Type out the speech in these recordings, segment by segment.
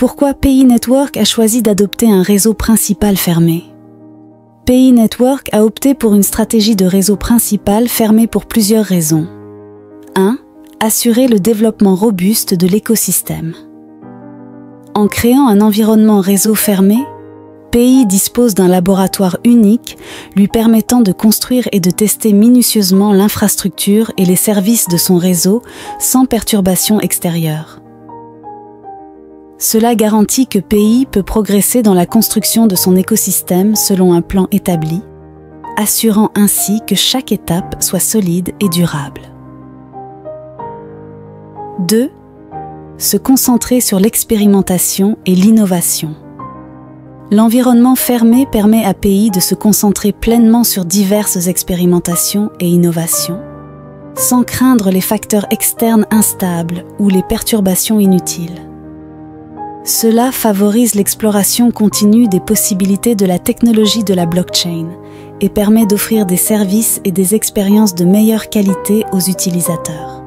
Pourquoi PI Network a choisi d'adopter un réseau principal fermé? PI Network a opté pour une stratégie de réseau principal fermé pour plusieurs raisons. 1. Assurer le développement robuste de l'écosystème. En créant un environnement réseau fermé, PI dispose d'un laboratoire unique lui permettant de construire et de tester minutieusement l'infrastructure et les services de son réseau sans perturbation extérieure. Cela garantit que PI peut progresser dans la construction de son écosystème selon un plan établi, assurant ainsi que chaque étape soit solide et durable. 2. Se concentrer sur l'expérimentation et l'innovation. L'environnement fermé permet à PI de se concentrer pleinement sur diverses expérimentations et innovations, sans craindre les facteurs externes instables ou les perturbations inutiles. Cela favorise l'exploration continue des possibilités de la technologie de la blockchain et permet d'offrir des services et des expériences de meilleure qualité aux utilisateurs.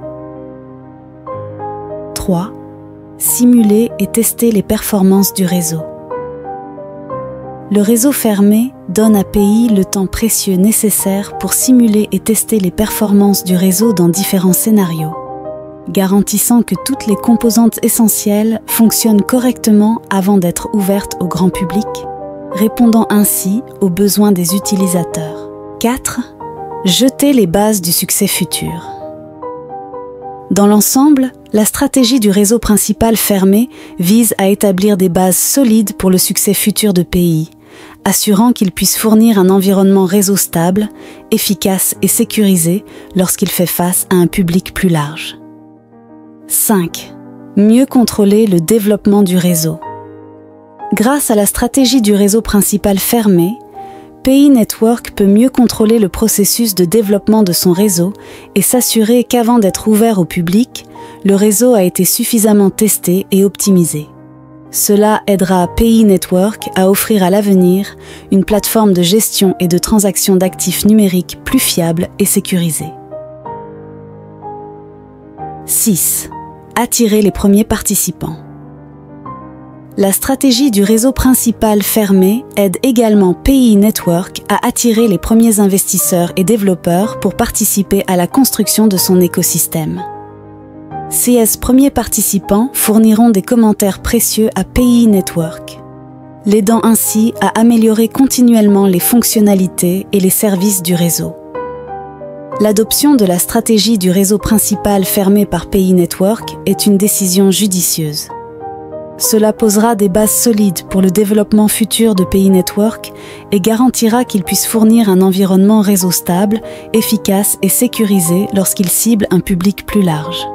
3. Simuler et tester les performances du réseau. Le réseau fermé donne à PI le temps précieux nécessaire pour simuler et tester les performances du réseau dans différents scénarios, garantissant que toutes les composantes essentielles fonctionnent correctement avant d'être ouvertes au grand public, répondant ainsi aux besoins des utilisateurs. 4. Jeter les bases du succès futur. Dans l'ensemble, la stratégie du réseau principal fermé vise à établir des bases solides pour le succès futur de PI, assurant qu'il puisse fournir un environnement réseau stable, efficace et sécurisé lorsqu'il fait face à un public plus large. 5. Mieux contrôler le développement du réseau. Grâce à la stratégie du réseau principal fermé, PI Network peut mieux contrôler le processus de développement de son réseau et s'assurer qu'avant d'être ouvert au public, le réseau a été suffisamment testé et optimisé. Cela aidera PI Network à offrir à l'avenir une plateforme de gestion et de transaction d'actifs numériques plus fiable et sécurisée. 6. Attirer les premiers participants. La stratégie du réseau principal fermé aide également PI Network à attirer les premiers investisseurs et développeurs pour participer à la construction de son écosystème. Ces premiers participants fourniront des commentaires précieux à PI Network, l'aidant ainsi à améliorer continuellement les fonctionnalités et les services du réseau. L'adoption de la stratégie du réseau principal fermé par PI Network est une décision judicieuse. Cela posera des bases solides pour le développement futur de PI Network et garantira qu'il puisse fournir un environnement réseau stable, efficace et sécurisé lorsqu'il cible un public plus large.